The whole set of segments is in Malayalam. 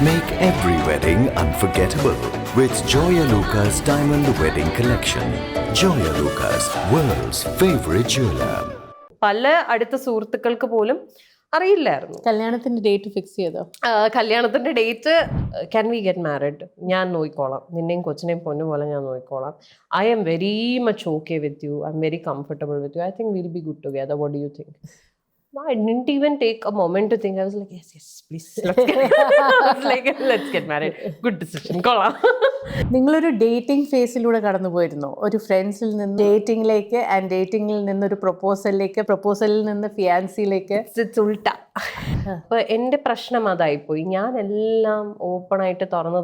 Make every wedding unforgettable with Joya Lucas Diamond Wedding Collection. Joya Lucas, world's favorite jeweler. പല അടുത്ത സുഹൃത്തുക്കൾക്ക് പോലും അറിയില്ലായിരുന്നു. കല്യാണത്തിന്റെ ഡേറ്റ് ഫിക്സ് ചെയ്തോ? കല്യാണത്തിന്റെ date can we get married, ഞാൻ നോക്കിക്കോളാം, നിന്നെയും കൊച്ചിനെയും പൊന്നു പോലെ ഞാൻ നോക്കിക്കോളാം. I am very much okay with you, I am very comfortable with you, I think will be good together, what do you think? I didn't even take a moment to think. I was like, yes, please, let's get married. Good decision. കൊള്ളാം. നിങ്ങളൊരു ഡേറ്റിംഗ് ഫേസിലൂടെ കടന്നു പോയിരുന്നോ? ഒരു ഫ്രണ്ട്സിൽ നിന്ന് ഡേറ്റിംഗിലേക്ക്, ആൻഡ് ഡേറ്റിംഗിൽ നിന്ന് ഒരു പ്രൊപ്പോസലിലേക്ക്, പ്രൊപ്പോസലിൽ നിന്ന് ഫിയാൻസിയിലേക്ക്. ഉൾട്ട. അപ്പൊ എന്റെ പ്രശ്നം അതായിപ്പോയി. ഞാൻ എല്ലാം ഓപ്പൺ ആയിട്ട് തുറന്ന്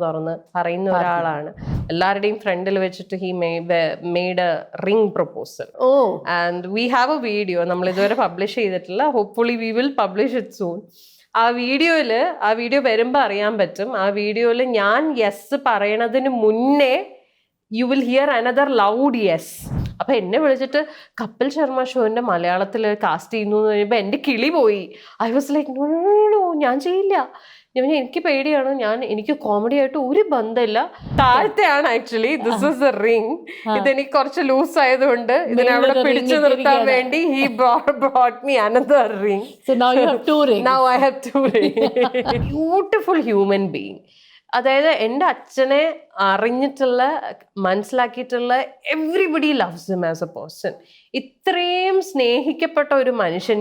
പറയുന്ന ഒരാളാണ്. എല്ലാവരുടെയും ഫ്രണ്ടിൽ വെച്ചിട്ട് he made A ring proposal. And we have A video. നമ്മൾ ഇതുവരെ പബ്ലിഷ് ചെയ്തിട്ടില്ല. Hopefully we will publish it soon. ആ വീഡിയോ വരുമ്പോൾ അറിയാൻ പറ്റും. ആ വീഡിയോയിൽ ഞാൻ യെസ് പറയണതിന് മുന്നേ you will hear another loud yes. അപ്പൊ എന്നെ വിളിച്ചിട്ട് കപിൽ ശർമ്മ ഷോന്റെ മലയാളത്തിൽ കാസ്റ്റ് ചെയ്യുന്നു എന്ന് പറയുമ്പോൾ എന്റെ കിളി പോയി. ഐ വാസ് ലൈക്ക് നോ, ഞാൻ ചെയ്യില്ല, എനിക്ക് പേടിയാണ്, എനിക്ക് കോമഡി ആയിട്ട് ഒരു ബന്ധമില്ല. താഴത്തെയാണ് actually, this is a ring. ഇതെനിക്ക് കുറച്ച് ലൂസ് ആയതുകൊണ്ട് ഇതിനവിടെ പിടിച്ചു നിർത്താൻ വേണ്ടി he brought me another ring. So now you have two rings. Now I have two rings. Beautiful human being. അതായത് എൻ്റെ അച്ഛനെ അറിഞ്ഞിട്ടുള്ള, മനസ്സിലാക്കിയിട്ടുള്ള, everybody loves him as a person. ഇത്രയും സ്നേഹിക്കപ്പെട്ട ഒരു മനുഷ്യൻ.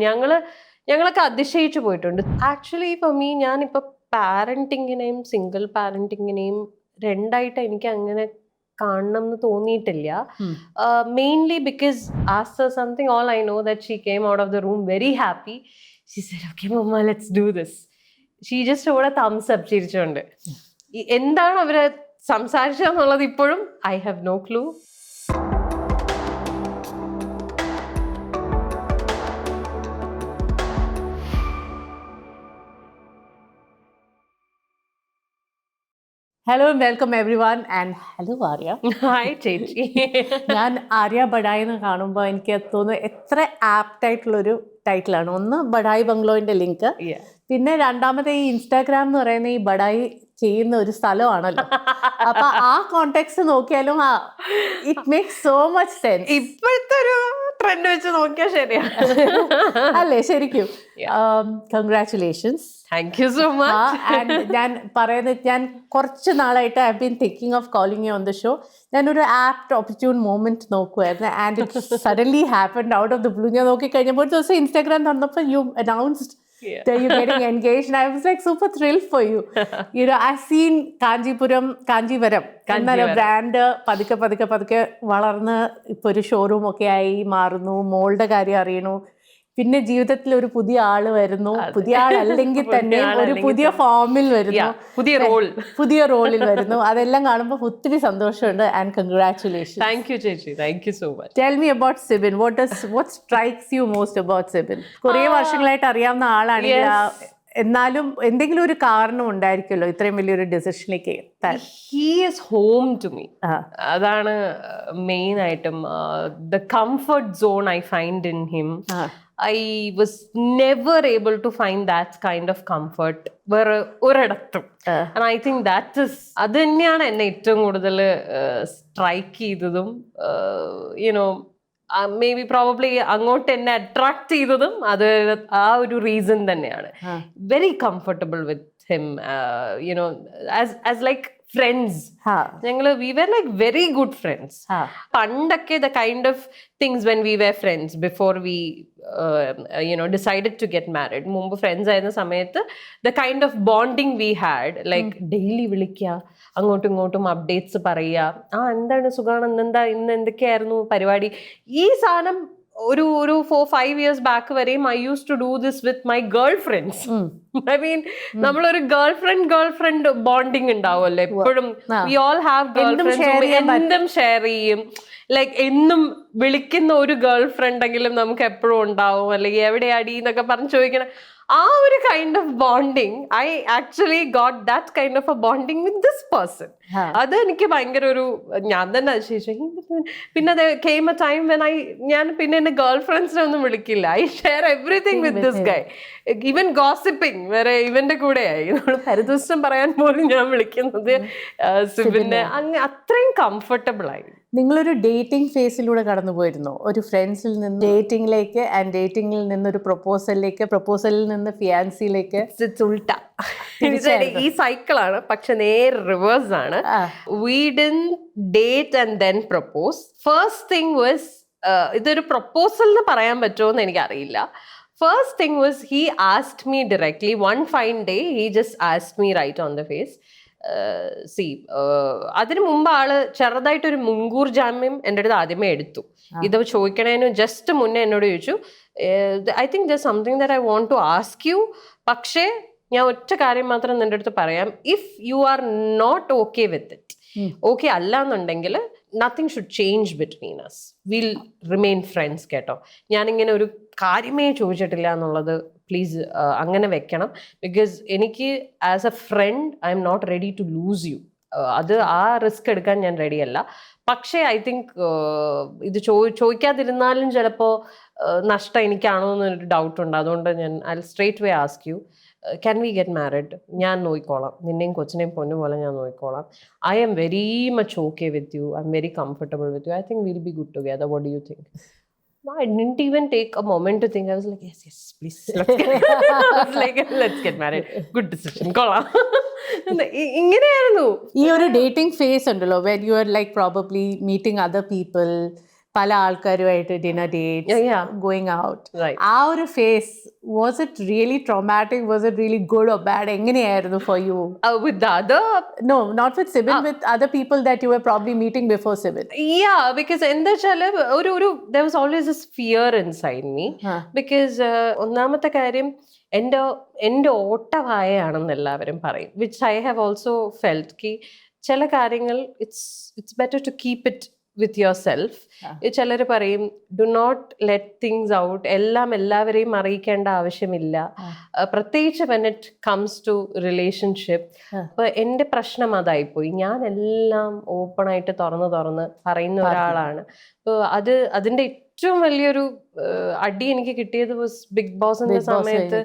ഞങ്ങളൊക്കെ അതിശയിച്ചു പോയിട്ടുണ്ട്. ആക്ച്വലി ഫോർ മീ, ഞാനിപ്പോൾ പാരന്റിങ്ങിനെയും സിംഗിൾ പാരന്റിങ്ങിനെയും രണ്ടായിട്ട് എനിക്ക് അങ്ങനെ കാണണം എന്ന് തോന്നിയിട്ടില്ല. Mainly because after something all I know that she came out of the room very happy. She said okay mamma, let's do this. She just ഇവിടെ തംസ് അപ്പ് ചിരിച്ചുകൊണ്ട്. എന്താണ് അവര് സംസാരിച്ചതെന്നുള്ളത് ഇപ്പോഴും I have no clue. Hello, welcome everyone, and hello Arya. Hi ചേച്ചി. ഞാൻ ആര്യ ബഡായി എന്ന് കാണുമ്പോൾ എനിക്ക് തോന്നുന്നു എത്ര ആപ്റ്റ് ആയിട്ടുള്ളൊരു ടൈറ്റിലാണ്. ഒന്ന് ബഡായി ബംഗ്ലോവിന്റെ ലിങ്ക്, പിന്നെ രണ്ടാമത്തെ ഈ ഇൻസ്റ്റാഗ്രാം എന്ന് പറയുന്ന ഈ ബഡായി ചെയ്യുന്ന ഒരു സ്ഥലമാണല്ലോ. അപ്പൊ ആ കോണ്ടെക്സ്റ്റ് നോക്കിയാലും it makes so much sense. ഇപ്പോഴത്തെ ഒരു ട്രെൻഡ് വെച്ച് നോക്കിയാൽ ശരിയാണ് അല്ലേ? ശരിക്കും congratulations. Thank you so much. And ഞാൻ പറയുന്നത്, ഞാൻ കുറച്ച് നാളായിട്ട് I been thinking of calling you on the show. ഞാനൊരു ആപ്റ്റ് ഓപ്പർച്യൂൺ മൊമെന്റ് നോക്കുമായിരുന്നു, and it suddenly happened out of the blue. ഞാൻ നോക്കി കഴിഞ്ഞപ്പോൾ ഒരു ദിവസം ഇൻസ്റ്റാഗ്രാം തുറന്നപ്പോൾ you announced that you're getting engaged, and I was like super thrilled for you. You know, I've seen Kanchivaram എന്നൊരു ബ്രാൻഡ് പതുക്കെ വളർന്ന് ഇപ്പോൾ ഒരു ഷോറൂം ഒക്കെ ആയി മാറുന്നു. മോളുടെ കാര്യം അറിയണു, പിന്നെ ജീവിതത്തിൽ ഒരു പുതിയ ആള് വരുന്നു, പുതിയ ആളല്ലെങ്കിൽ തന്നെ ഒരു പുതിയ ഫോമിൽ വരുന്നു, പുതിയ റോളിൽ വരുന്നു. അതെല്ലാം കാണുമ്പോൾ ഒത്തിരി സന്തോഷമുണ്ട്. And congratulation. താങ്ക് യു ചേച്ചി, thank you so much. Tell me about Sibin. what strikes you most about Sibin? കുറേ വർഷങ്ങളായിട്ട് അറിയാവുന്ന ആളാണെങ്കിൽ എന്നാലും എന്തെങ്കിലും ഒരു കാരണം ഉണ്ടായിരിക്കുമല്ലോ ഇത്രയും വലിയൊരു ഡിസിഷനിലേക്ക് എത്താൻ. He is home to me. അതാണ് മെയിൻ ആയിട്ടും the comfort zone I find in him. I was never able to find that kind of comfort വേറെ ഒരിടത്തും. And I think that is, അത് തന്നെയാണ് എന്നെ ഏറ്റവും കൂടുതൽ സ്ട്രൈക്ക് ചെയ്തതും, യുനോ മേ ബി പ്രോബബ്ലി അങ്ങോട്ട് എന്നെ അട്രാക്ട് ചെയ്തതും അത് ആ ഒരു റീസൺ തന്നെയാണ്. Very comfortable with him, you know as like friends. ഞങ്ങള് we were like very good friends. പണ്ടൊക്കെ the kind of things when we were friends before we decided to get married, മുമ്പ് ഫ്രണ്ട്സ് ആയിരുന്ന സമയത്ത് the kind of bonding we had, like daily വിളിക്കുക, അങ്ങോട്ടും ഇങ്ങോട്ടും അപ്ഡേറ്റ്സ് പറയുക, എന്താണ് സുഖമാണ്, ഇന്ന് എന്തൊക്കെയായിരുന്നു പരിപാടി. ഈ സാധനം ഒരു 4-5 years ബാക്ക് വരെയും I use to do this with my girl friends. I mean, നമ്മളൊരു ഗേൾ ഫ്രണ്ട് ബോണ്ടിങ് ഉണ്ടാവുമല്ലോ എപ്പോഴും. We all have girl friends, എന്തും ഷെയർ ചെയ്യും. ലൈക്ക് എന്നും വിളിക്കുന്ന ഒരു ഗേൾ ഫ്രണ്ട് എങ്കിലും നമുക്ക് എപ്പോഴും ഉണ്ടാവും. അല്ലെങ്കിൽ എവിടെയാടി എന്നൊക്കെ പറഞ്ഞ് ചോദിക്കണം. ആ ഒരു kind of bonding I actually got that kind of A bonding with this person. അത് എനിക്ക് ഭയങ്കര ഒരു, ഞാൻ തന്നെ അതിശയിച്ചു. പിന്നെ അത് came a time when ഞാൻ പിന്നെ എന്റെ ഗേൾ ഫ്രണ്ട്സിനെ ഒന്നും വിളിക്കില്ല. I share everything with this guy. Even gossiping വരെ ഇവന്റെ കൂടെയായി. നമ്മൾ പരിദൂഷണം പറയാൻ പോലും ഞാൻ വിളിക്കുന്നത് സിബിനെ. അങ്ങ് അത്രയും കംഫർട്ടബിൾ ആയി. നിങ്ങളൊരു ഡേറ്റിംഗ് ഫേസിലൂടെ കടന്നു പോയിരുന്നോ? ഒരു ഫ്രണ്ട്സിൽ നിന്ന് ഡേറ്റിംഗിലേക്ക്, ആൻഡ് ഡേറ്റിംഗിൽ നിന്ന് ഒരു പ്രപ്പോസലിലേക്ക്, പ്രപ്പോസലിൽ നിന്ന് ഫിയാൻസിയിലേക്ക്. ഉൾട്ട ഈ സൈക്കിളാണ്, പക്ഷെ നേരെ റിവേഴ്സ് ആണ്. We didn't date and then propose. First thing was, ഇതൊരു പ്രപ്പോസൽ എന്ന് പറയാൻ പറ്റുമോ എന്ന് എനിക്കറിയില്ല. First thing was he asked me directly. One fine day, he just asked me right on the face. അതിനു മുമ്പ് ആള് ചെറുതായിട്ടൊരു മുൻകൂർ ജാമ്യം എൻ്റെ അടുത്ത് ആദ്യമേ എടുത്തു. ഇത് ചോദിക്കണേന് ജസ്റ്റ് മുന്നേ എന്നോട് ചോദിച്ചു, I think there something that I want to ask you. പക്ഷേ ഞാൻ ഒറ്റ കാര്യം മാത്രം നിന്റെ അടുത്ത് പറയാം, if you are not okay with it, okay അല്ല എന്നുണ്ടെങ്കിൽ nothing should change between us, will remain friends കേട്ടോ. ഞാനിങ്ങനെ ഒരു കാര്യമേ ചോദിച്ചിട്ടില്ല എന്നുള്ളത് പ്ലീസ് അങ്ങനെ വെക്കണം. ബിക്കോസ് എനിക്ക് as a friend I am not ready to lose you. അത് ആ റിസ്ക് എടുക്കാൻ ഞാൻ റെഡിയല്ല. പക്ഷേ ഐ തിങ്ക് ഇത് ചോദിക്കാതിരുന്നാലും ചിലപ്പോൾ നഷ്ടം എനിക്കാണോ എന്നൊരു ഡൗട്ട് ഉണ്ട്. അതുകൊണ്ട് ഞാൻ I straight way ask you, can we get married? ഞാൻ നോക്കിക്കോളാം, നിന്നെയും കൊച്ചിനെയും പൊന്നു പോലെ ഞാൻ നോക്കിക്കോളാം. I am very much okay with you, I am very comfortable with you, I think will be good together. What do you think? I didn't even take a moment to think. I was like, yes, please. Let's get married. Good decision. കൊള്ളാം. ഇങ്ങനെയായിരുന്നു ഈ ഒരു ഡേറ്റിംഗ് ഫേസ് ഉണ്ടല്ലോ, when you are like probably meeting other people, പല ആൾക്കാരുമായിട്ട് ഡിന്നർ ഡേറ്റ്സ്, ഗോയിങ് ഔട്ട്, ആ ഒരു phase, was it really traumatic? Was it really good or bad? എങ്ങനെയായിരുന്നു for you? With the other? No, not with Sibin, with other people that you were probably meeting before Sibin. Yeah, because എന്താ വെച്ചാല് there was always this fear inside me. Because ഒന്നാമത്തെ കാര്യം എൻ്റെ ഓട്ടവായാണെന്ന് എല്ലാവരും പറയും, which I have also felt. ചില കാര്യങ്ങൾ it's better to keep it with yourself. ചിലർ പറയും do not let things out, എല്ലാം എല്ലാവരെയും അറിയിക്കേണ്ട ആവശ്യമില്ല, പ്രത്യേകിച്ച് when it comes to relationship. അപ്പൊ എൻ്റെ പ്രശ്നം അതായിപ്പോയി. ഞാൻ എല്ലാം ഓപ്പണായിട്ട് തുറന്ന് പറയുന്ന ഒരാളാണ്. അപ്പോൾ അതിൻ്റെ ഏറ്റവും വലിയൊരു അടി എനിക്ക് കിട്ടിയത് വാസ് ബിഗ് ബോസിന്റെ സമയത്ത്.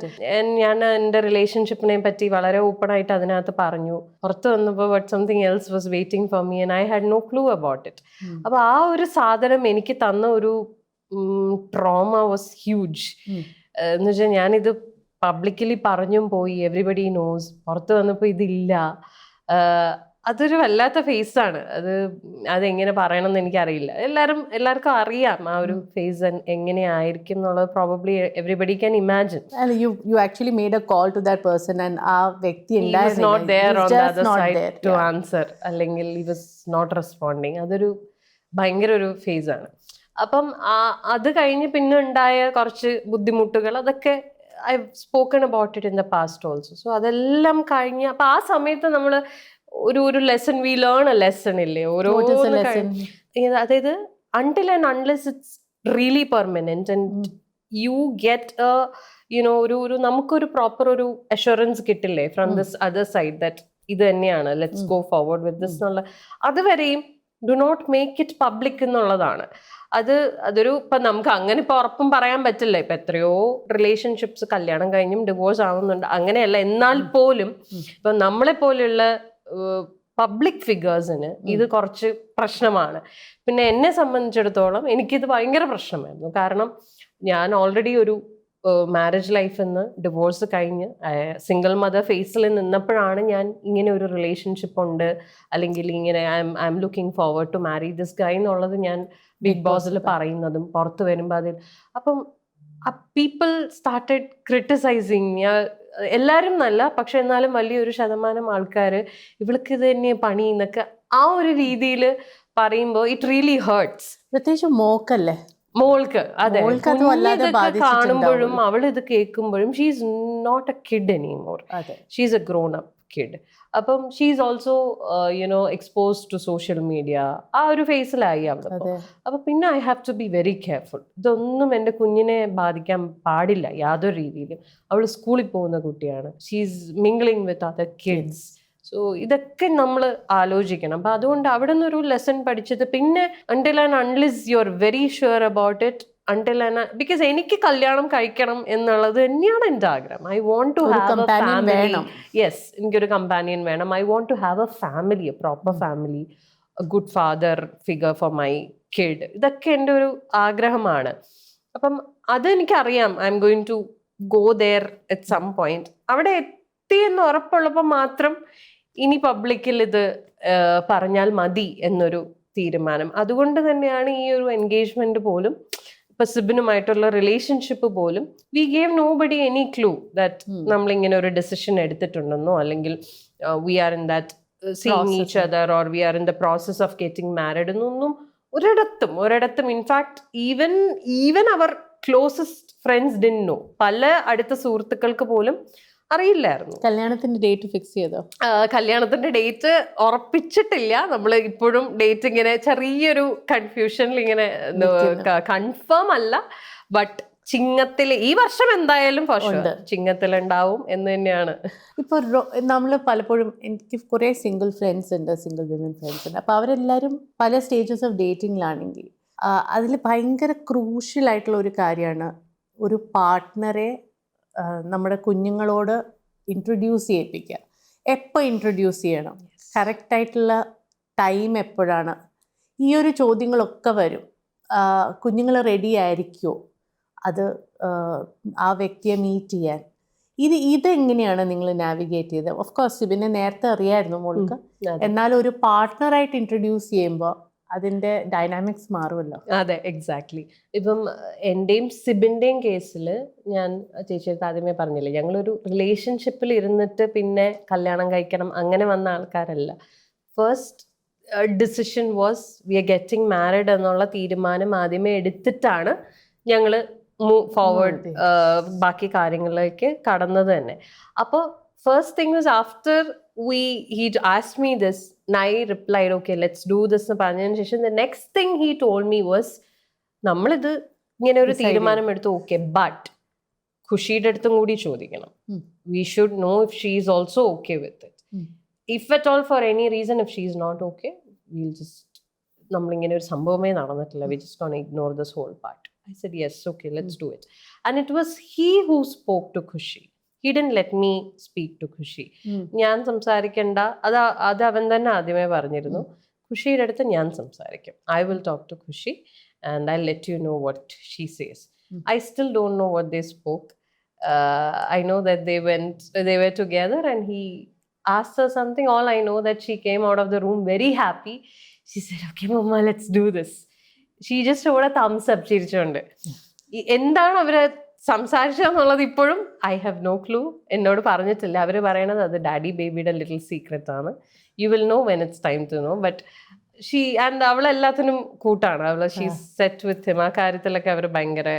ഞാൻ എൻ്റെ റിലേഷൻഷിപ്പിനെ പറ്റി വളരെ ഓപ്പൺ ആയിട്ട് അതിനകത്ത് പറഞ്ഞു. പുറത്ത് വന്നപ്പോൾ but something else was waiting for me and I had no clue about it. അപ്പൊ ആ ഒരു സാധനം എനിക്ക് തന്ന ഒരു ട്രോമ വാസ് ഹ്യൂജ്. എന്ന് വെച്ചാൽ ഞാനിത് പബ്ലിക്കലി പറഞ്ഞും പോയി, എവറിബഡി നോസ്. പുറത്ത് വന്നപ്പോൾ ഇതില്ല. അതൊരു വല്ലാത്ത ഫേസാണ്. അതെങ്ങനെ പറയണമെന്ന് എനിക്കറിയില്ല. എല്ലാവർക്കും അറിയാം ആ ഒരു ഫേസ് എങ്ങനെയായിരിക്കും എന്നുള്ളത്. Probably everybody can imagine. You actually made a call to that person and ആ വ്യക്തി was not there on the other side to answer, അല്ലെങ്കിൽ he was not responding. അതൊരു ഭയങ്കര ഒരു ഫേസാണ്. അപ്പം അത് കഴിഞ്ഞ് പിന്നെ ഉണ്ടായ കുറച്ച് ബുദ്ധിമുട്ടുകൾ, അതൊക്കെ I spoken about it in the past also. So അതെല്ലാം കഴിഞ്ഞ് അപ്പൊ ആ സമയത്ത് നമ്മൾ ഒരു lesson, we learn A lesson ഇല്ലേ ഓരോ. അതായത് until and unless it's really permanent and you get a ഒരു നമുക്കൊരു പ്രോപ്പർ ഒരു അഷുറൻസ് കിട്ടില്ലേ from this other side that ഇത് തന്നെയാണ്, let's go forward with this എന്നുള്ള, അതുവരെയും do not make it public എന്നുള്ളതാണ്. അതൊരു ഇപ്പൊ നമുക്ക് അങ്ങനെ ഇപ്പൊ ഉറപ്പും പറയാൻ പറ്റില്ല. ഇപ്പൊ എത്രയോ റിലേഷൻഷിപ്സ് കല്യാണം കഴിഞ്ഞും ഡിവോഴ്സ് ആവുന്നുണ്ട്. അങ്ങനെയല്ല, എന്നാൽ പോലും ഇപ്പൊ നമ്മളെ പോലെയുള്ള പബ്ലിക് ഫിഗേഴ്സിന് ഇത് കുറച്ച് പ്രശ്നമാണ്. പിന്നെ എന്നെ സംബന്ധിച്ചിടത്തോളം എനിക്കിത് ഭയങ്കര പ്രശ്നമായിരുന്നു. കാരണം ഞാൻ ഓൾറെഡി ഒരു മാരേജ് ലൈഫിൽ നിന്ന് ഡിവോഴ്സ് കഴിഞ്ഞ് സിംഗിൾ മദർ ഫേസിൽ നിന്നപ്പോഴാണ് ഞാൻ ഇങ്ങനെ ഒരു റിലേഷൻഷിപ്പ് ഉണ്ട്, അല്ലെങ്കിൽ ഇങ്ങനെ I'm looking forward to marry this guy എന്നുള്ളത് ഞാൻ ബിഗ് ബോസിൽ പറയുന്നതും പുറത്ത് വരുമ്പോൾ അതിൽ. അപ്പം പീപ്പിൾ സ്റ്റാർട്ടഡ് ക്രിട്ടിസൈസിങ്. എല്ലാവരും നല്ല, പക്ഷെ എന്നാലും വലിയൊരു ശതമാനം ആൾക്കാർ ഇവൾക്ക് ഇത് തന്നെ പണി എന്നൊക്കെ ആ ഒരു രീതിയിൽ പറയുമ്പോൾ ഇറ്റ് റിയലി ഹേർട്സ്. പ്രത്യേകിച്ച് മോക്കല്ലേ, മോൾക്ക് അതെ മോൾക്ക് അത് വല്ലാതെ കുഞ്ഞിതൊക്കെ കാണുമ്പോഴും അവൾ ഇത് കേൾക്കുമ്പോഴും she is not a kid anymore, അതെ. She is a grown up kid. അപ്പം she is also you know exposed to social media, ആ ഒരു ഫേസിലായി അവിടെ. അപ്പൊ പിന്നെ I have to be very careful. ഇതൊന്നും എൻ്റെ കുഞ്ഞിനെ ബാധിക്കാൻ പാടില്ല യാതൊരു രീതിയിലും. അവൾ സ്കൂളിൽ പോകുന്ന കുട്ടിയാണ്, she is mingling with other kids. So ഇതൊക്കെ നമ്മൾ ആലോചിക്കണം. അപ്പം അതുകൊണ്ട് അവിടെ നിന്നൊരു ലെസൺ പഠിച്ചത്. പിന്നെ until and unless you are very sure about it, until and because എനിക്ക് കല്യാണം കഴിക്കണം എന്നുള്ളത് തന്നെയാണ് എൻ്റെ ആഗ്രഹം. I want to have a family. Yes, എനിക്കൊരു കമ്പാനിയൻ വേണം. I want to have a family, a proper family, a good father figure for my kid. ഇതൊക്കെ എൻ്റെ ഒരു ആഗ്രഹമാണ്. അപ്പം അത് എനിക്കറിയാം. I'm going to go there at some point. അവിടെ എത്തിയെന്ന് ഉറപ്പുള്ളപ്പോൾ മാത്രം ഇനി പബ്ലിക്കിൽ ഇത് പറഞ്ഞാൽ മതി എന്നൊരു തീരുമാനം. അതുകൊണ്ട് തന്നെയാണ് ഈ ഒരു എൻഗേജ്മെന്റ് പോലും, ഇപ്പൊ സിബിനുമായിട്ടുള്ള റിലേഷൻഷിപ്പ് പോലും, we gave nobody any clue that നമ്മളിങ്ങനെ ഒരു ഡെസിഷൻ എടുത്തിട്ടുണ്ടെന്നോ, അല്ലെങ്കിൽ we are in that seeing each other or we are in the process of getting married എന്നൊന്നും ഒരിടത്തും in fact even our closest friends didn't know. പല അടുത്ത സുഹൃത്തുക്കൾക്ക് പോലും അറിയില്ലായിരുന്നു. കല്യാണത്തിന്റെ ഡേറ്റ് ഫിക്സ് ചെയ്തോ? കല്യാണത്തിന്റെ ഡേറ്റ് ഉറപ്പിച്ചിട്ടില്ല. നമ്മൾ ഇപ്പോഴും ഡേറ്റ് ഇങ്ങനെ ചെറിയൊരു കൺഫ്യൂഷനിൽ ഇങ്ങനെ, കൺഫേം അല്ല, ബട്ട് ചിങ്ങത്തിൽ ഈ വർഷം എന്തായാലും ചിങ്ങത്തിലുണ്ടാവും എന്ന് തന്നെയാണ്. ഇപ്പൊ നമ്മൾ പലപ്പോഴും, എനിക്ക് കുറെ സിംഗിൾ ഫ്രണ്ട്സ് ഉണ്ട്, സിംഗിൾ വിമൻ ഫ്രണ്ട്സ് ഉണ്ട്. അപ്പൊ അവരെല്ലാവരും പല സ്റ്റേജസ് ഓഫ് ഡേറ്റിംഗിലാണെങ്കിൽ അതിൽ ഭയങ്കര ക്രൂഷ്യൽ ആയിട്ടുള്ള ഒരു കാര്യമാണ് ഒരു പാർട്ട്ണറെ നമ്മുടെ കുഞ്ഞുങ്ങളോട് ഇൻട്രൊഡ്യൂസ് ചെയ്യിപ്പിക്കുക. എപ്പോൾ ഇൻട്രൊഡ്യൂസ് ചെയ്യണം, കറക്റ്റായിട്ടുള്ള ടൈം എപ്പോഴാണ്, ഈ ഒരു ചോദ്യങ്ങളൊക്കെ വരും. കുഞ്ഞുങ്ങൾ റെഡി ആയിരിക്കുമോ അത് ആ വ്യക്തിയെ മീറ്റ് ചെയ്യാൻ? ഇതെങ്ങനെയാണ് നിങ്ങൾ നാവിഗേറ്റ് ചെയ്തത്? ഓഫ് കോഴ്സ് പിന്നെ നേരത്തെ അറിയായിരുന്നു മോൾക്ക്, എന്നാലും ഒരു പാർട്ട്ണറായിട്ട് ഇൻട്രൊഡ്യൂസ് ചെയ്യുമ്പോൾ അതിൻ്റെ ഡൈനാമിക്സ് മാറുമല്ലോ. അതെ, എക്സാക്ട്ലി. ഇപ്പം എൻ്റെയും സിബിൻ്റെയും കേസിൽ ഞാൻ ചേച്ചിയുടെ ആദ്യമേ പറഞ്ഞില്ലേ, ഞങ്ങളൊരു റിലേഷൻഷിപ്പിൽ ഇരുന്നിട്ട് പിന്നെ കല്യാണം കഴിക്കണം അങ്ങനെ വന്ന ആൾക്കാരല്ല. First decision was we are getting married എന്നുള്ള തീരുമാനം ആദ്യമേ എടുത്തിട്ടാണ് ഞങ്ങൾ മൂവ് ഫോർവേഡ് ബാക്കി കാര്യങ്ങളിലേക്ക് കടന്നത് തന്നെ. അപ്പോൾ first thing was after he asked me this and I replied okay let's do this എന്ന് പറഞ്ഞതിന് ശേഷം the next thing he told me was നമ്മളിത് ഇങ്ങനെ ഒരു തീരുമാനം എടുത്തു, ഓക്കെ, ബട്ട് ഖുഷിയുടെ അടുത്തും കൂടി ചോദിക്കണം. we should know if she is also okay with it. if at all for any reason if she is not okay, we'll just, നമ്മളിങ്ങനെ ഒരു സംഭവമേ നടന്നിട്ടില്ല, we just don't ignore this whole part. I said yes, okay, let's do it. And it was he who spoke to Khushi. He didn't let me speak to Khushi. ഞാൻ സംസാരിക്കണ്ട, അത് അവൻ തന്നെ ആദ്യമേ പറഞ്ഞിരുന്നു. ഖുഷിയുടെ അടുത്ത് ഞാൻ സംസാരിക്കും. I will talk to Khushi and I'll let you know what she says. I still don't know what they spoke. I know that they were together and he asked her something. All I know that she came out of the room very happy. She said, okay mama, let's do this. She just showed a thumbs up ചിരിച്ചുകൊണ്ട്. എന്താണ് അവര് സംസാരിച്ചതെന്നുള്ളത് ഇപ്പോഴും ഐ ഹാവ് നോ ക്ലൂ. എന്നോട് പറഞ്ഞിട്ടില്ല. അവർ പറയണത് അത് ഡാഡി ബേബിയുടെ ലിറ്റിൽ സീക്രറ്റ് ആണ്. You will know when it's time to know. But അവളെല്ലാത്തിനും കൂട്ടാണ്. She set with him. ആ കാര്യത്തിലൊക്കെ അവർ ഭയങ്കര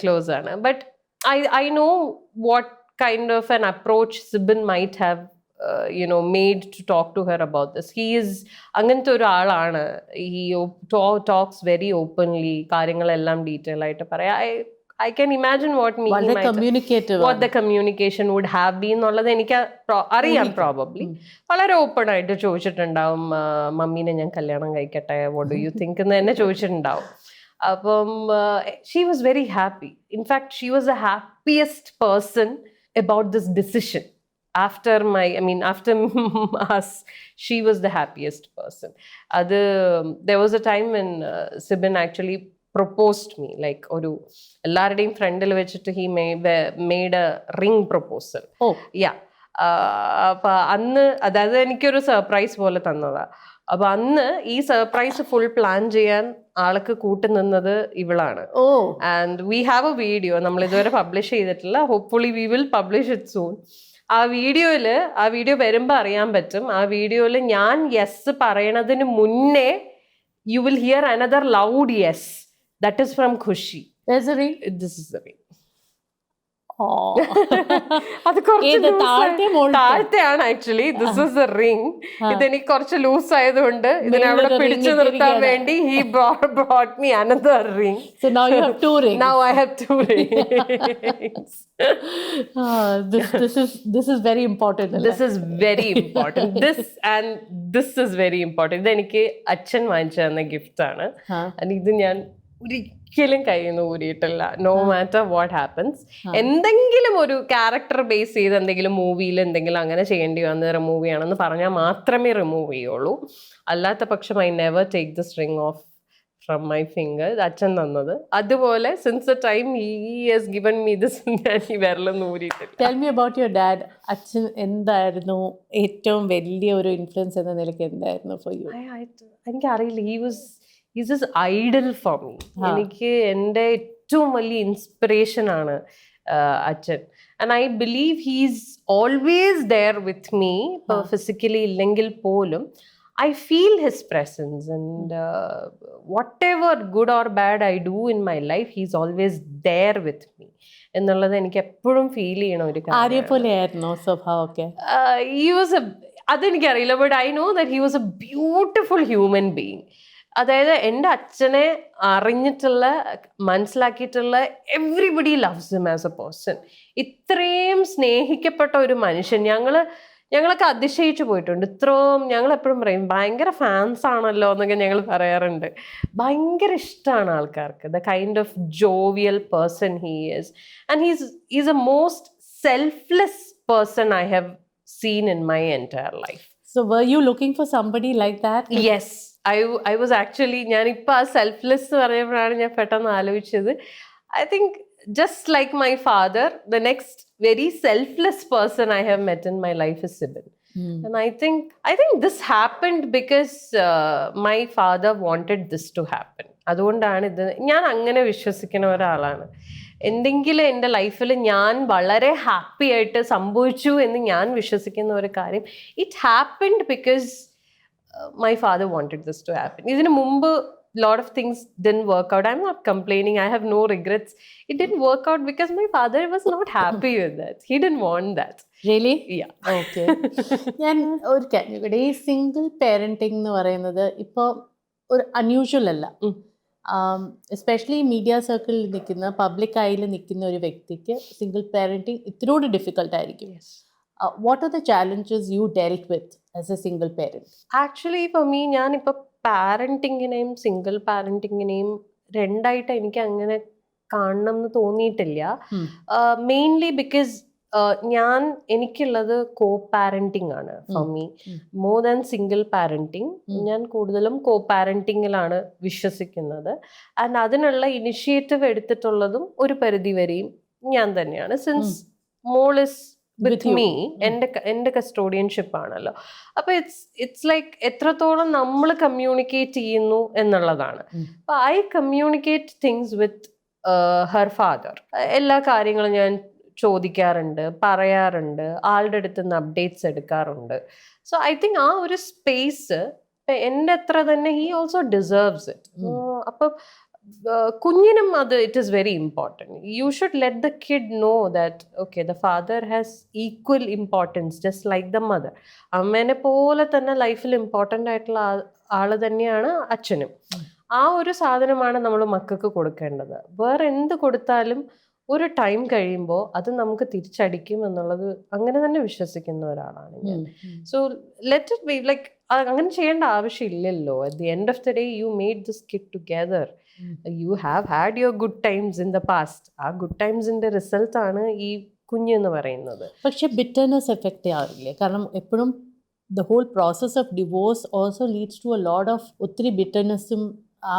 ക്ലോസ് ആണ്. But I know what kind of an approach Sibin might have made to talk to her about this. He is അങ്ങനത്തെ ഒരാളാണ്. he talks very openly. കാര്യങ്ങളെല്ലാം ഡീറ്റെയിൽ ആയിട്ട് പറയാം. I can imagine what the communication would have been എന്നുള്ളത് എനിക്ക് അറിയാം. പ്രോബബ്ലി വളരെ ഓപ്പൺ ആയിട്ട് ചോദിച്ചിട്ടുണ്ടാവും. മമ്മീനെ ഞാൻ കല്യാണം കഴിക്കട്ടെ, what do you think എന്ന് തന്നെ ചോദിച്ചിട്ടുണ്ടാവും. അപ്പം she was very happy. In fact, she was the happiest person about this decision. After us, she was the happiest person. There was a time when Sibin actually proposed me, like oru ellarudeyum friendil vechittu he made a ring proposal. Yeah. appa annu adadu enikkoru surprise pole thannada. അപ്പൊ അന്ന് ഈ സർപ്രൈസ് ഫുൾ പ്ലാൻ ചെയ്യാൻ ആൾക്ക് കൂട്ടു നിന്നത് ഇവളാണ്. And we have A video. നമ്മൾ ഇതുവരെ പബ്ലിഷ് ചെയ്തിട്ടില്ല. Hopefully we will publish it soon. ആ വീഡിയോ വരുമ്പോൾ അറിയാൻ പറ്റും. ആ വീഡിയോയിൽ ഞാൻ യെസ് പറയണതിന് മുന്നേ you will hear another loud yes That is from Khushi. There's a ring. This is the ring. അത് താഴത്തെയാണ് actually. This is a ring. ഇതെനിക്ക് കുറച്ച് ലൂസ് ആയതുകൊണ്ട് ഇതിനവിടെ പിടിച്ചു നിർത്താൻ വേണ്ടി he brought me another ring. So now you have 2 rings. Now I have 2 rings. This is very important. This is very important. This is very important. ഇതെനിക്ക് അച്ഛൻ വാങ്ങിച്ചു തന്ന ഗിഫ്റ്റ് ആണ്. ഇത് ഞാൻ ഒരിക്കലും കയ്യിൽ നിന്ന് ഊരിയിട്ടില്ല. No matter what happens. എന്തെങ്കിലും ഒരു ക്യാരക്ടർ ബേസ് ചെയ്ത് എന്തെങ്കിലും മൂവിയിൽ എന്തെങ്കിലും അങ്ങനെ ചെയ്യേണ്ടി വന്ന് റിമൂവ് ചെയ്യണമെന്ന് പറഞ്ഞാൽ മാത്രമേ റിമൂവ് ചെയ്യുള്ളൂ. അല്ലാത്ത പക്ഷം I never take this ring off from my finger. അച്ഛൻ തന്നത്. അതുപോലെ since the time he has given me this, ഞാൻ ഈ വിരലൊന്നും ഊരിയിട്ടില്ല. Tell me about your dad. അച്ഛൻ എന്തായിരുന്നു ഏറ്റവും വലിയ ഒരു ഇൻഫ്ലുവൻസ് എന്ന നിലയ്ക്ക് എന്തായിരുന്നു ഫോർ യു? എനിക്കറിയില്ല. He's this idol for me. എനിക്ക് എൻ്റെ ഏറ്റവും വലിയ ഇൻസ്പിറേഷൻ ആണ് അച്ഛൻ. And I believe he's always there with me. Physically ഇല്ലെങ്കിൽ പോലും I feel his presence, and whatever good or bad I do in my life, he's always there with me എന്നുള്ളത് എനിക്ക് എപ്പോഴും ഫീൽ ചെയ്യണ ഒരു കാര്യം. ആരെപ്പോലെയായിരുന്നു സ്വഭാവമൊക്കെ? അതെനിക്കറിയില്ല, but I know that he was a beautiful human being. അതായത് എൻ്റെ അച്ഛനെ അറിഞ്ഞിട്ടുള്ള മനസ്സിലാക്കിയിട്ടുള്ള everybody loves him as a person. ഇത്രയും സ്നേഹിക്കപ്പെട്ട ഒരു മനുഷ്യൻ. ഞങ്ങളൊക്കെ അതിശയിച്ചു പോയിട്ടുണ്ട്. ഇത്രയും ഞങ്ങളെപ്പോഴും പറയും ഭയങ്കര ഫാൻസ് ആണല്ലോ എന്നൊക്കെ ഞങ്ങൾ പറയാറുണ്ട്. ഭയങ്കര ഇഷ്ടമാണ് ആൾക്കാർക്ക്. The kind of jovial person he is. And he's A most selfless person I have seen in my entire life. So were you looking for somebody like that? Yes, I was actually, ഞാനിപ്പോൾ ആ സെൽഫ്ലെസ് പറയുമ്പോഴാണ് ഞാൻ പെട്ടെന്ന് ആലോചിച്ചത്. I think just like my father, the next very selfless person I have met in my life is Sibin. And I think this happened because my father wanted this to happen. അതുകൊണ്ടാണ് ഇത്. ഞാൻ അങ്ങനെ വിശ്വസിക്കുന്ന ഒരാളാണ്. എന്തെങ്കിലും എൻ്റെ ലൈഫിൽ ഞാൻ വളരെ ഹാപ്പി ആയിട്ട് സംഭവിച്ചു എന്ന് ഞാൻ വിശ്വസിക്കുന്ന ഒരു കാര്യം, it happened because my father wanted this to happen. ഇതിന് മുമ്പ് lot of things didn't work out. I'm not complaining. I have no regrets. It didn't work out because my father was not happy with that. He didn't want that. Really? Yeah. Okay. ഞാൻ ഒരു കാര്യം ഇവിടെ ഈ സിംഗിൾ പേരൻറ്റിംഗ് എന്ന് പറയുന്നത് ഇപ്പോൾ ഒരു അൺയൂഷ്വൽ അല്ല. എസ്പെഷ്യലി മീഡിയ സർക്കിളിൽ നിൽക്കുന്ന പബ്ലിക് ഐയിൽ നിൽക്കുന്ന ഒരു വ്യക്തിക്ക് സിംഗിൾ പാരൻറ്റിങ് ഇത്തിരി ഡിഫിക്കൽട്ട് ആയിരിക്കും. What are the challenges you dealt with as a single parent? Actually for me, ഞാനിപ്പോൾ പാരൻറ്റിങ്ങിനെയും സിംഗിൾ പാരൻറ്റിങ്ങിനെയും രണ്ടായിട്ട് എനിക്ക് അങ്ങനെ കാണണം എന്ന് തോന്നിയിട്ടില്ല. മെയിൻലി ബിക്കോസ് എനിക്കുള്ളത് കോ പാരന്റിങ് ആണ് for me more than single parenting. ഞാൻ കൂടുതലും കോ പാരന്റിങ്ങിലാണ് വിശ്വസിക്കുന്നത്. ആൻഡ് അതിനുള്ള ഇനിഷ്യേറ്റീവ് എടുത്തിട്ടുള്ളതും ഒരു പരിധി വരെയും ഞാൻ തന്നെയാണ്. സിൻസ് മോൾ ഇസ് വിത്ത് മീ, എൻ്റെ കസ്റ്റോഡിയൻഷിപ്പ് ആണല്ലോ. അപ്പൊ ഇറ്റ്സ് ലൈക്ക് എത്രത്തോളം നമ്മൾ കമ്മ്യൂണിക്കേറ്റ് ചെയ്യുന്നു എന്നുള്ളതാണ്. അപ്പൊ I communicate things with her father. എല്ലാ കാര്യങ്ങളും ഞാൻ ചോദിക്കാറുണ്ട്, പറയാറുണ്ട്, ആളുടെ അടുത്ത് നിന്ന് അപ്ഡേറ്റ്സ് എടുക്കാറുണ്ട്. സോ ഐ തിങ്ക് ആ ഒരു സ്പേസ് എൻ്റെ അത്ര തന്നെ ഹി ഓൾസോ ഡിസേർവ്സ് ഇറ്റ്. അപ്പം കുഞ്ഞിനും അത് it is very important. You should let the kid know that okay the father has equal importance just like the mother. അമ്മേനെ പോലെ തന്നെ ലൈഫിൽ ഇമ്പോർട്ടൻ്റ് ആയിട്ടുള്ള ആള് തന്നെയാണ് അച്ഛനും. ആ ഒരു സാധനമാണ് നമ്മൾ മക്കൾക്ക് കൊടുക്കേണ്ടത്. വേറെ എന്ത് കൊടുത്താലും ഒരു ടൈം കഴിയുമ്പോൾ അത് നമുക്ക് തിരിച്ചടിക്കും എന്നുള്ളത് അങ്ങനെ തന്നെ വിശ്വസിക്കുന്ന ഒരാളാണ് ഞാൻ. So let it be like അങ്ങനെ ചെയ്യേണ്ട ആവശ്യമില്ലല്ലോ. At the end of the day you made this kid together. You have had your good times in the past. ആ ഗുഡ് ടൈംസിന്റെ റിസൾട്ട് ആണ് ഈ കുഞ്ഞെന്ന് പറയുന്നത്. പക്ഷെ ബിറ്റർനെസ് എഫക്റ്റ് ചെയ്യാറില്ലേ? കാരണം എപ്പോഴും the whole process of divorce also leads to a lot of ഒത്തിരി ബിറ്റർനെസ്സും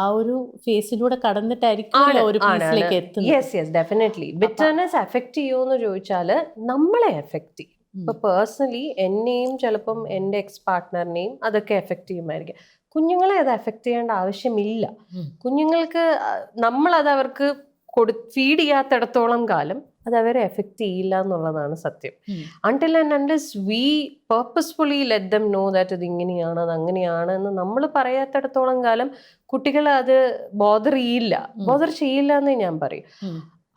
ആ ഒരു ഫേസിലൂടെ കടന്നിട്ടായിരിക്കും ഒരു പീസിലേക്ക് എത്തുന്നത്. Yes yes definitely. Bitterness effect ചെയ്യുമെന്ന് ചോദിച്ചാൽ നമ്മളെ എഫക്ട് ചെയ്യും. ഇപ്പൊ പേഴ്സണലി എന്നെയും ചിലപ്പം എൻ്റെ എക്സ് പാർട്ട്ണറിനെയും അതൊക്കെ എഫക്ട് ചെയ്യുമായിരിക്കും. കുഞ്ഞുങ്ങളെ അത് എഫക്ട് ചെയ്യേണ്ട ആവശ്യമില്ല. കുഞ്ഞുങ്ങൾക്ക് നമ്മളത് അവർക്ക് ഫീഡ് ചെയ്യാത്തിടത്തോളം കാലം അത് അവരെ എഫക്റ്റ് ചെയ്യില്ല എന്നുള്ളതാണ് സത്യം. Until and unless V purposefully let them know that ഇത് ഇങ്ങനെയാണ് അത് അങ്ങനെയാണ് എന്ന് നമ്മൾ പറയാത്തിടത്തോളം കാലം കുട്ടികൾ അത് ബോദർ ചെയ്യില്ല എന്നേ ഞാൻ പറയും.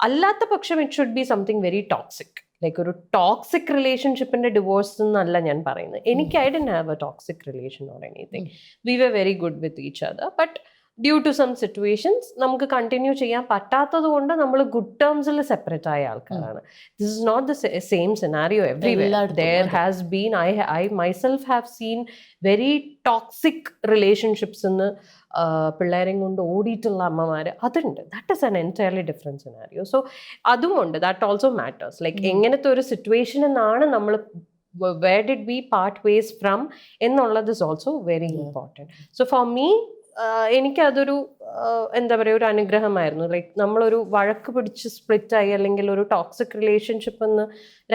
അല്ലാത്ത പക്ഷം it should be something very toxic. Like ഒരു ടോക്സിക് റിലേഷൻഷിപ്പിന്റെ ഡിവോഴ്സ് എന്നല്ല ഞാൻ പറയുന്നത്. എനിക്ക് I didn't have a toxic relation or anything. We were very good with each other. But due to some situations നമുക്ക് കണ്ടിന്യൂ ചെയ്യാൻ പറ്റാത്തത് കൊണ്ട് നമ്മൾ ഗുഡ് ടേംസിൽ സെപ്പറേറ്റ് ആയ ആൾക്കാരാണ്. This is not the same scenario everywhere. There has been I myself have seen very toxic relationships എന്ന് പിള്ളേരെയും കൊണ്ട് ഓടിയിട്ടുള്ള അമ്മമാര് അതുണ്ട്. That is an entirely different scenario. So അതുമുണ്ട്. That also matters. ലൈക്ക് എങ്ങനത്തെ ഒരു സിറ്റുവേഷൻ എന്നാണ് നമ്മൾ where did we part ways from എന്നുള്ളത് is also very important. So for me എനിക്കതൊരു എന്താ പറയുക ഒരു അനുഗ്രഹമായിരുന്നു. ലൈക്ക് നമ്മളൊരു വഴക്ക് പിടിച്ച് സ്പ്ലിറ്റായി അല്ലെങ്കിൽ ഒരു ടോക്സിക് റിലേഷൻഷിപ്പ് എന്ന്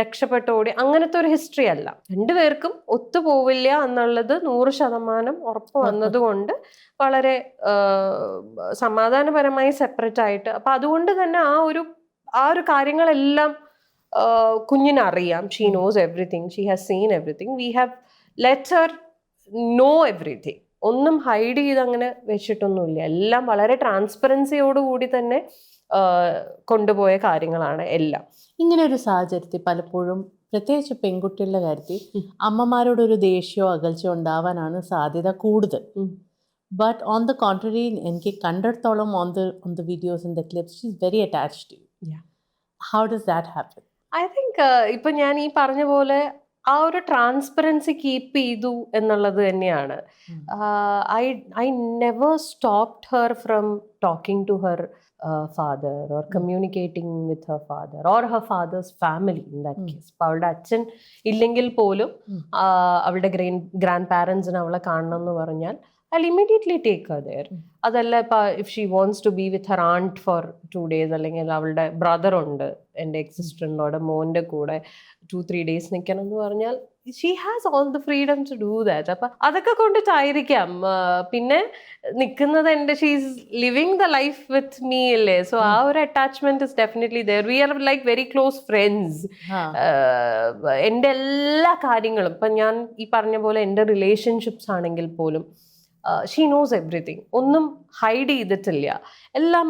രക്ഷപ്പെട്ടോടി അങ്ങനത്തെ ഒരു ഹിസ്റ്ററി അല്ല. രണ്ടുപേർക്കും ഒത്തുപോവില്ല എന്നുള്ളത് 100% ഉറപ്പ് വന്നതുകൊണ്ട് വളരെ സമാധാനപരമായി സെപ്പറേറ്റ് ആയിട്ട്. അപ്പം അതുകൊണ്ട് തന്നെ ആ ഒരു കാര്യങ്ങളെല്ലാം കുഞ്ഞിനറിയാം. She knows everything, she has seen everything. We have let her know everything. ഒന്നും ഹൈഡ് ചെയ്ത് അങ്ങനെ വെച്ചിട്ടൊന്നുമില്ല. എല്ലാം വളരെ ട്രാൻസ്പെറൻസിയോടുകൂടി തന്നെ കൊണ്ടുപോയ കാര്യങ്ങളാണ് എല്ലാം. ഇങ്ങനെ ഒരു സാഹചര്യത്തിൽ പലപ്പോഴും പ്രത്യേകിച്ച് പെൺകുട്ടികളുടെ കാര്യത്തിൽ അമ്മമാരോടൊരു ദേഷ്യമോ അകൽച്ചയോ ഉണ്ടാവാനാണ് സാധ്യത കൂടുതൽ. ബട്ട് ഓൺ ദ കോൺട്രറി എനിക്ക് കണ്ടിടത്തോളം on the videos in the clips she is very attached to you. How does that happen? I think ഇപ്പം ഞാൻ ഈ പറഞ്ഞ പോലെ ആ ഒരു ട്രാൻസ്പെറൻസി കീപ്പ് ചെയ്തു എന്നുള്ളത് തന്നെയാണ്. I never stopped her from talking to her father or communicating with her father or her father's family in that case. അപ്പോൾ അവളുടെ അച്ഛൻ ഇല്ലെങ്കിൽ പോലും അവളുടെ ഗ്രാൻഡ് പാരൻസിന് അവളെ കാണണം എന്ന് പറഞ്ഞാൽ I'll immediately take her there. അതല്ല ഇപ്പം if she wants to be with her aunt for 2 days അല്ലെങ്കിൽ അവളുടെ ബ്രദർ ഉണ്ട് എൻ്റെ എക്സിസ്റ്ററിൻ്റെ മോൻ്റെ കൂടെ 2-3 days നിൽക്കണം എന്ന് പറഞ്ഞാൽ she has all the freedom to do that. അപ്പം അതൊക്കെ കൊണ്ടിട്ടായിരിക്കാം പിന്നെ നിൽക്കുന്നത് എൻ്റെ she's living the life with me അല്ലേ. സോ ആ ഒരു attachment is definitely there. We are like very close friends. എൻ്റെ എല്ലാ കാര്യങ്ങളും ഇപ്പം ഞാൻ ഈ പറഞ്ഞ പോലെ എൻ്റെ റിലേഷൻഷിപ്സ് ആണെങ്കിൽ പോലും ഷീ നോസ് എവറിഥിങ്. ഒന്നും ഹൈഡ് ചെയ്തിട്ടില്ല. എല്ലാം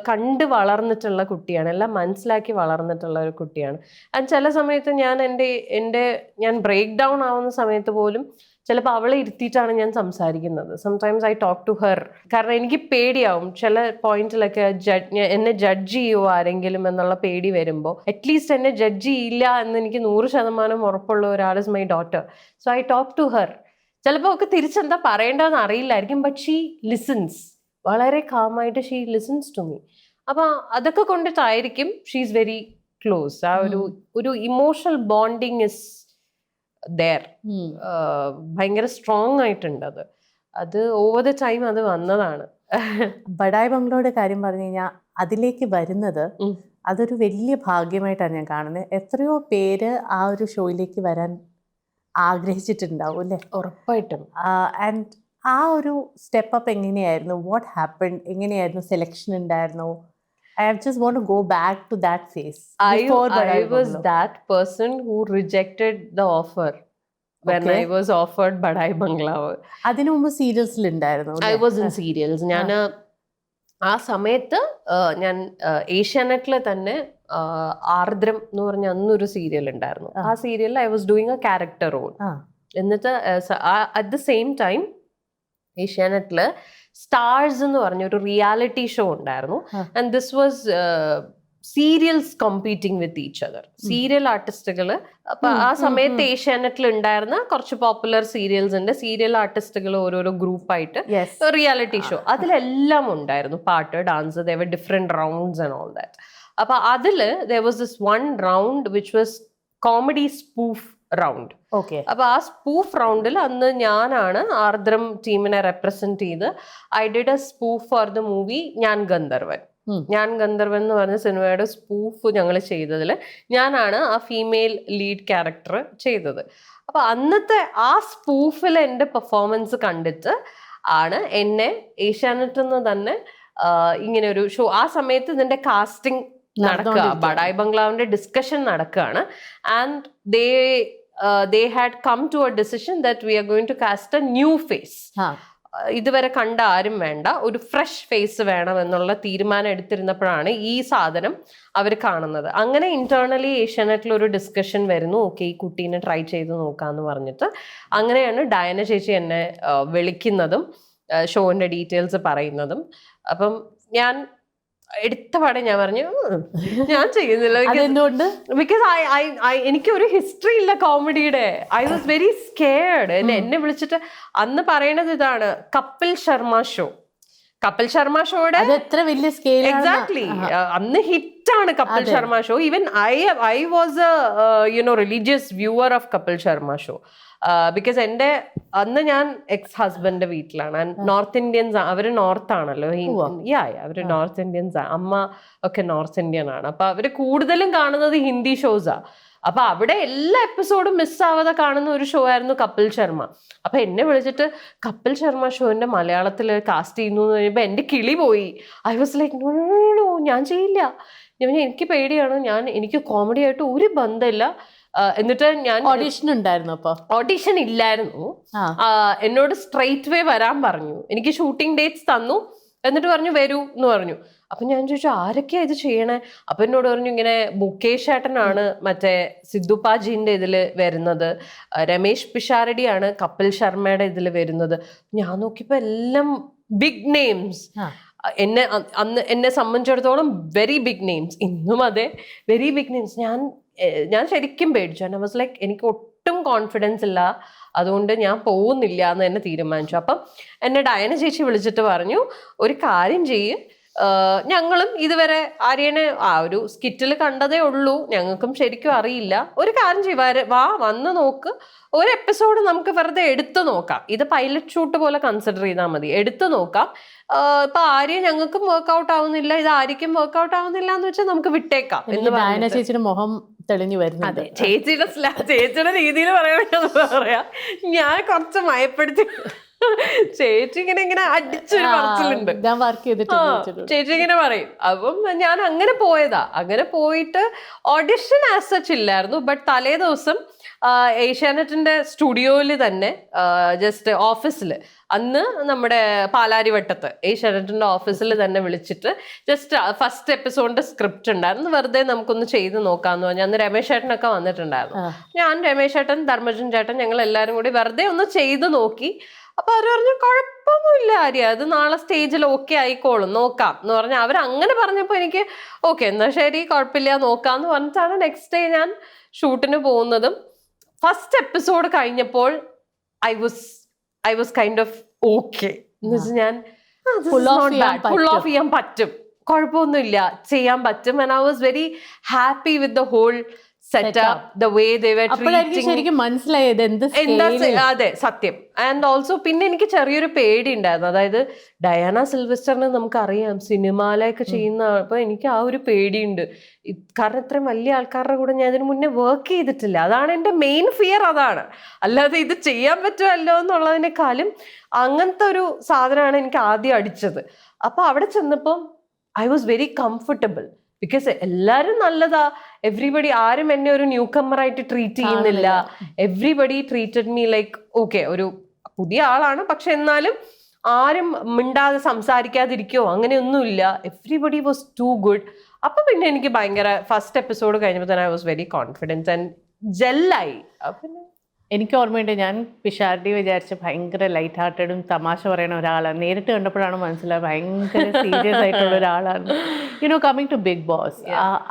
കണ്ട് വളർന്നിട്ടുള്ള കുട്ടിയാണ്. എല്ലാം മനസ്സിലാക്കി വളർന്നിട്ടുള്ള ഒരു കുട്ടിയാണ്. ആൻഡ് ചില സമയത്ത് ഞാൻ ബ്രേക്ക് ഡൗൺ ആവുന്ന സമയത്ത് പോലും ചിലപ്പോൾ അവളെ ഇരുത്തിയിട്ടാണ് ഞാൻ സംസാരിക്കുന്നത്. Sometimes I talk to her. കാരണം എനിക്ക് പേടിയാവും ചില പോയിന്റിലൊക്കെ എന്നെ ജഡ്ജ് ചെയ്യുമോ ആരെങ്കിലും എന്നുള്ള പേടി വരുമ്പോൾ അറ്റ്ലീസ്റ്റ് എന്നെ ജഡ്ജ് ചെയ്യില്ല എന്ന് എനിക്ക് 100% ഉറപ്പുള്ള ഒരാൾ is my daughter. So I talk to her. ചിലപ്പോൾ ഒക്കെ തിരിച്ചെന്താ പറയേണ്ടതെന്ന് അറിയില്ലായിരിക്കും. But she listens. വളരെ കാമായിട്ട് ഷീ ലിസൺസ് ടു മീ. അപ്പം അതൊക്കെ കൊണ്ടിട്ടായിരിക്കും ഷീ ഈസ് വെരി ക്ലോസ്. ആ ഒരു ഇമോഷണൽ ബോണ്ടിങ് ഇസ് ദെയർ. ഭയങ്കര സ്ട്രോങ് ആയിട്ടുണ്ട്. അത് ഓവർ ദ ടൈം അത് വന്നതാണ്. ബഡായി ബംഗ്ലോയുടെ കാര്യം പറഞ്ഞു കഴിഞ്ഞാൽ അതിലേക്ക് വരുന്നത് അതൊരു വലിയ ഭാഗ്യമായിട്ടാണ് ഞാൻ കാണുന്നത്. എത്രയോ പേര് ആ ഒരു ഷോയിലേക്ക് വരാൻ ആഗ്രഹിച്ചിട്ടുണ്ടാവും അല്ലേ? ഉറപ്പായിട്ടും. ആൻഡ് ആ ഒരു സ്റ്റെപ്പ് അപ്പ് എങ്ങനെയായിരുന്നു? What happen? എങ്ങനെയായിരുന്നു? സെലക്ഷൻ ഉണ്ടായിരുന്നോ? I just want to go back to that phase. I was that person who rejected the offer when I was offered Badai Bangla. അതിനു മുമ്പ് സീരിയൽസിൽ ഉണ്ടായിരുന്നു? I was in serials. ഞാൻ ആ സമയത്ത് ഞാൻ ഏഷ്യാനെറ്റിൽ തന്നെ ആർദ്രം എന്ന് പറഞ്ഞ അന്നൊരു സീരിയൽ ഉണ്ടായിരുന്നു. ആ സീരിയലിൽ I was doing a character role. എന്നിട്ട് അറ്റ് ദ സെയിം ടൈം ഏഷ്യാനെറ്റില് സ്റ്റാർസ് എന്ന് പറഞ്ഞൊരു റിയാലിറ്റി ഷോ ഉണ്ടായിരുന്നു. And this was serials competing with each other. Serial ആർട്ടിസ്റ്റുകൾ. അപ്പൊ ആ സമയത്ത് ഏഷ്യാനെറ്റിൽ ഉണ്ടായിരുന്ന കുറച്ച് പോപ്പുലർ സീരിയൽസിന്റെ സീരിയൽ ആർട്ടിസ്റ്റുകൾ ഓരോരോ ഗ്രൂപ്പായിട്ട് റിയാലിറ്റി ഷോ അതിലെല്ലാം ഉണ്ടായിരുന്നു. പാട്ട്, dance, they were different rounds and all that. അപ്പൊ അതില് there was this one round which was comedy spoof round. അപ്പൊ ആ സ്പൂഫ് റൗണ്ടിൽ അന്ന് ഞാനാണ് ആർദ്രം ടീമിനെ റെപ്രസെന്റ് ചെയ്ത് I did A spoof for the movie ഞാൻ ഗന്ധർവൻ. ഞാൻ ഗന്ധർവൻ എന്ന് പറഞ്ഞ സിനിമയുടെ സ്പൂഫ് ഞങ്ങൾ ചെയ്തതിൽ ഞാനാണ് ആ ഫീമെയിൽ ലീഡ് ക്യാരക്ടർ ചെയ്തത്. അപ്പൊ അന്നത്തെ ആ സ്പൂഫിൽ എൻ്റെ പെർഫോമൻസ് കണ്ടിട്ട് ആണ് എന്നെ ഏഷ്യാനെറ്റിൽ നിന്ന് തന്നെ ഇങ്ങനെ ഒരു ഷോ. ആ സമയത്ത് ഇതിന്റെ കാസ്റ്റിംഗ് നടക്കുക, ബഡായ് ബംഗ്ലാവിന്റെ ഡിസ്കഷൻ നടക്കുകയാണ്. And they had come to a decision that we are going to cast a new face. ഇതുവരെ കണ്ട ആരും വേണ്ട, ഒരു ഫ്രഷ് ഫേസ് വേണം എന്നുള്ള തീരുമാനം എടുത്തിരുന്നപ്പോഴാണ് ഈ സാധനം അവർ കാണുന്നത്. അങ്ങനെ ഇന്റേർണലി ഏഷ്യാനെറ്റിൽ ഒരു ഡിസ്കഷൻ വരുന്നു, ഓക്കെ ഈ കുട്ടീനെ ട്രൈ ചെയ്ത് നോക്കാന്ന് പറഞ്ഞിട്ട്. അങ്ങനെയാണ് ഡയന ചേച്ചി എന്നെ വിളിക്കുന്നതും ഷോന്റെ ഡീറ്റെയിൽസ് പറയുന്നതും. അപ്പം ഞാൻ എടുത്തപാടെ ഞാൻ പറഞ്ഞു ഞാൻ ചെയ്യുന്നില്ല, ബിക്കോസ് എനിക്ക് ഒരു ഹിസ്റ്ററി ഇല്ല കോമഡിയുടെ. I was very scared. എന്നെ വിളിച്ചിട്ട് അന്ന് പറയണത് ഇതാണ്, കപിൽ ശർമ്മ ഷോയുടെ എത്ര വലിയ സ്കെയിൽ, എക്സാക്ട്ലി അന്ന് ഹിറ്റാണ് Kapil Sharma show. Even I was a religious viewer of Kapil Sharma show. Because എൻ്റെ അന്ന് ഞാൻ എക്സ് ഹസ്ബൻഡിന്റെ വീട്ടിലാണ്. നോർത്ത് ഇന്ത്യൻസ്, അവര് നോർത്ത് ആണല്ലോ, അവര് നോർത്ത് ഇന്ത്യൻസ്, അമ്മ ഒക്കെ നോർത്ത് ഇന്ത്യൻ ആണ്. അപ്പൊ അവര് കൂടുതലും കാണുന്നത് ഹിന്ദി ഷോസാ. അപ്പൊ അവിടെ എല്ലാ എപ്പിസോഡും മിസ്സാവാതെ കാണുന്ന ഒരു ഷോ ആയിരുന്നു കപിൽ ശർമ്മ. അപ്പൊ എന്നെ വിളിച്ചിട്ട് കപിൽ ശർമ്മ ഷോന്റെ മലയാളത്തിൽ കാസ്റ്റ് ചെയ്യുന്നു എന്ന് കഴിഞ്ഞപ്പോ എന്റെ കിളി പോയി. ഐ വാസ് ലൈക്ക് നോ, ഞാൻ ചെയ്യില്ല, എനിക്ക് പേടിയാണ്, എനിക്ക് കോമഡി ആയിട്ട് ഒരു ബന്ധമില്ല. എന്നിട്ട് ഞാൻ ഓഡിഷൻ ഉണ്ടായിരുന്നു. അപ്പൊ ഓഡിഷൻ ഇല്ലായിരുന്നു, എന്നോട് സ്ട്രെയിറ്റ് വേ വരാൻ പറഞ്ഞു. എനിക്ക് ഷൂട്ടിംഗ് ഡേറ്റ്സ് തന്നു, എന്നിട്ട് പറഞ്ഞു വരൂ എന്ന് പറഞ്ഞു. അപ്പൊ ഞാൻ ചോദിച്ചു ആരൊക്കെയാ ഇത് ചെയ്യണേ? അപ്പൊ എന്നോട് പറഞ്ഞു ഇങ്ങനെ മുകേഷ് ഏട്ടനാണ് മറ്റേ സിദ്ധുപാജിന്റെ ഇതില് വരുന്നത്, രമേശ് പിഷാരടിയാണ് കപിൽ ശർമ്മയുടെ ഇതില് വരുന്നത്. ഞാൻ നോക്കിയപ്പോ എല്ലാം ബിഗ് നെയിംസ്. എന്നെ സംബന്ധിച്ചിടത്തോളം വെരി ബിഗ് നെയിംസ്, ഇന്നും അതെ, വെരി ബിഗ് നെയിംസ്. ഞാൻ ശരിക്കും പേടിച്ചു. ഐ വാസ് ലൈക്ക് എനിക്ക് ഒട്ടും കോൺഫിഡൻസ് ഇല്ല, അതുകൊണ്ട് ഞാൻ പോകുന്നില്ല എന്ന് തന്നെ തീരുമാനിച്ചു. അപ്പം എന്നെ ഡയന ചേച്ചി വിളിച്ചിട്ട് പറഞ്ഞു ഒരു കാര്യം ചെയ്യ്, ഞങ്ങളും ഇതുവരെ ആര്യനെ ഒരു സ്കിറ്റിൽ കണ്ടതേ ഉള്ളൂ, ഞങ്ങൾക്കും ശരിക്കും അറിയില്ല, ഒരു കാര്യം ചെയ്യ്, വന്ന് നോക്ക്, ഒരു എപ്പിസോഡ് നമുക്ക് വെറുതെ എടുത്തു നോക്കാം, ഇത് പൈലറ്റ് ഷൂട്ട് പോലെ കൺസിഡർ ചെയ്താൽ മതി, എടുത്തു നോക്കാം. ഇപ്പൊ ആര്യ ഞങ്ങൾക്കും വർക്ക്ഔട്ട് ആവുന്നില്ല, ഇത് ആര്യക്കും വർക്ക്ഔട്ട് ആവുന്നില്ല എന്ന് വെച്ചാൽ നമുക്ക് വിട്ടേക്കാം എന്ന് ഡയന ചേച്ചിയുടെ മുഖം തെളിഞ്ഞു വരുന്നത്. ചേച്ചിയുടെ രീതിയിൽ പറയാ, ഞാൻ കുറച്ച് മയപ്പെടുത്തി. ചേച്ചി ഇങ്ങനെ അടിച്ചൊരു പറച്ചിലുണ്ട്, ഞാൻ വർക്ക് ചെയ്തിട്ട് ചേച്ചി ഇങ്ങനെ പറയും. അപ്പം ഞാൻ അങ്ങനെ പോയതാ. അങ്ങനെ പോയിട്ട് ഓഡിഷൻ ആസ് സച്ച് ഇല്ലായിരുന്നു. ബട്ട് തലേ ദിവസം ഏഷ്യാനെറ്റിന്റെ സ്റ്റുഡിയോയിൽ തന്നെ ജസ്റ്റ് ഓഫീസിൽ, അന്ന് നമ്മുടെ പാലാരിവട്ടത്ത് ഏഷ്യാനെറ്റിന്റെ ഓഫീസിൽ തന്നെ വിളിച്ചിട്ട് ജസ്റ്റ് ഫസ്റ്റ് എപ്പിസോഡിന്റെ സ്ക്രിപ്റ്റ് ഉണ്ടായിരുന്നു, വെറുതെ നമുക്കൊന്ന് ചെയ്ത് നോക്കാന്ന് പറഞ്ഞു. അന്ന് രമേശ് ചേട്ടനൊക്കെ വന്നിട്ടുണ്ടായിരുന്നു. ഞാൻ, രമേശ് ചേട്ടൻ, ധർമ്മജൻ ചേട്ടൻ, ഞങ്ങൾ എല്ലാവരും കൂടി വെറുതെ ഒന്ന് ചെയ്ത് നോക്കി. അപ്പൊ അവര് പറഞ്ഞു കുഴപ്പമൊന്നുമില്ല ആര്യ, അത് നാളെ സ്റ്റേജിൽ ഓക്കെ ആയിക്കോളും, നോക്കാം എന്ന് പറഞ്ഞാൽ അവരങ്ങനെ പറഞ്ഞപ്പോൾ എനിക്ക് ഓക്കെ എന്നാ ശരി കുഴപ്പമില്ല നോക്കാന്ന് പറഞ്ഞിട്ടാണ് നെക്സ്റ്റ് ഡേ ഞാൻ ഷൂട്ടിന് പോകുന്നതും. ഫസ്റ്റ് എപ്പിസോഡ് കഴിഞ്ഞപ്പോൾ I was kind of okay എന്ന് വെച്ചാൽ ഞാൻ ഫുൾ ഓഫ് ചെയ്യാൻ പറ്റും, കുഴപ്പമൊന്നുമില്ല, ചെയ്യാൻ പറ്റും. And I was very happy with the whole setup, the way they were treating. ശരിക്കും മനസ്സിലായത് അതെ സത്യം. ആൻഡ് ഓൾസോ പിന്നെ എനിക്ക് ചെറിയൊരു പേടി ഉണ്ടായിരുന്നു, അതായത് ഡയാന സിൽവസ്റ്ററിനെ നമുക്കറിയാം സിനിമയിലൊക്കെ ചെയ്യുന്ന, അപ്പൊ എനിക്ക് ആ ഒരു പേടിയുണ്ട്. കാരണം ഇത്രയും വലിയ ആൾക്കാരുടെ കൂടെ ഞാൻ ഇതിന് മുന്നേ വർക്ക് ചെയ്തിട്ടില്ല, അതാണ് എൻ്റെ മെയിൻ ഫിയർ, അതാണ്. അല്ലാതെ ഇത് ചെയ്യാൻ പറ്റുമല്ലോ എന്നുള്ളതിനേക്കാളും അങ്ങനത്തെ ഒരു സാധനമാണ് എനിക്ക് ആദ്യം അടിച്ചത്. അപ്പൊ അവിടെ ചെന്നപ്പം I was very comfortable, because എല്ലാരും നല്ലതാ, എവ്രിബഡി, ആരും എന്നെ ഒരു ന്യൂ കമ്മറായിട്ട് ട്രീറ്റ് ചെയ്യുന്നില്ല. Everybody treated me like okay, ഒരു പുതിയ ആളാണ് പക്ഷെ എന്നാലും ആരും മിണ്ടാതെ സംസാരിക്കാതിരിക്കോ അങ്ങനെയൊന്നുമില്ല. Everybody was too good. അപ്പൊ പിന്നെ എനിക്ക് ഭയങ്കര ഫസ്റ്റ് എപ്പിസോഡ് കഴിഞ്ഞപ്പോൾ തന്നെ I was very confidence and ജെല്ലായി. പിന്നെ എനിക്ക് ഓർമ്മയുണ്ട്, ഞാൻ പിഷാരടി വിചാരിച്ച് ഭയങ്കര ലൈറ്റ് ഹാർട്ടഡും തമാശ പറയുന്ന ഒരാളാണ്. നേരിട്ട് കണ്ടപ്പോഴാണ് മനസ്സിലായത് ഭയങ്കര സീരിയസ് ആയിട്ടുള്ള ഒരാളാണ്. കമ്മിങ് ടു ബിഗ് ബോസ്,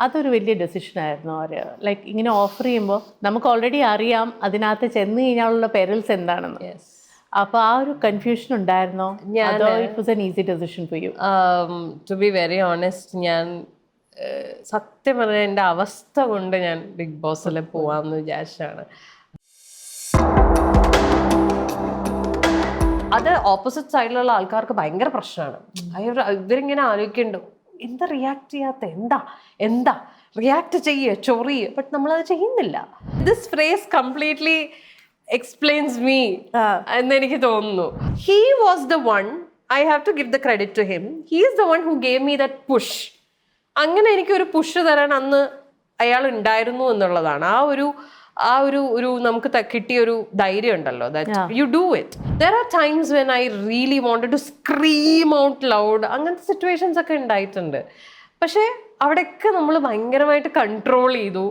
അതൊരു വലിയ ഡെസിഷൻ ആയിരുന്നു. അവർ ലൈക്ക് ഇങ്ങനെ ഓഫർ ചെയ്യുമ്പോൾ നമുക്ക് ഓൾറെഡി അറിയാം അതിനകത്ത് ചെന്ന് കഴിഞ്ഞാലുള്ള പെരൽസ് എന്താണെന്ന്. അപ്പൊ ആ ഒരു കൺഫ്യൂഷൻ ഉണ്ടായിരുന്നോ? It was an easy decision for you? To be very honest, ഞാൻ സത്യം പറഞ്ഞാൽ എൻ്റെ അവസ്ഥ കൊണ്ട് ഞാൻ ബിഗ് ബോസിൽ പോവാമെന്ന് വിചാരിച്ചാണ്. അത് ഓപ്പോസിറ്റ് സൈഡിലുള്ള ആൾക്കാർക്ക് ഭയങ്കര പ്രശ്നമാണ്. ഇവരിങ്ങനെ ആലോചിക്കുന്നുണ്ടോ എന്താ റിയാക്ട് ചെയ്യാത്ത, എന്താ റിയാക്ട് ചെയ്യേ ചൊറിയേ, ബട്ട് നമ്മളത് ചെയ്യുന്നില്ല. This phrase completely explains me എന്ന് എനിക്ക് തോന്നുന്നു. He was the one, I have to give the credit to him, he is the one who gave me that push. അങ്ങനെ എനിക്കൊരു പുഷ് തരാൻ അന്ന് അയാൾ ഉണ്ടായിരുന്നു എന്നുള്ളതാണ്. ആ ഒരു നമുക്ക് കിട്ടിയ ഒരു ധൈര്യം ഉണ്ടല്ലോ, that you do it. There are times when I really wanted to scream out loud. അങ്ങനത്തെ സിറ്റുവേഷൻസ് ഒക്കെ ഉണ്ടായിട്ടുണ്ട്. പക്ഷെ അവിടെയൊക്കെ നമ്മൾ ഭയങ്കരമായിട്ട് കൺട്രോൾ ചെയ്തു.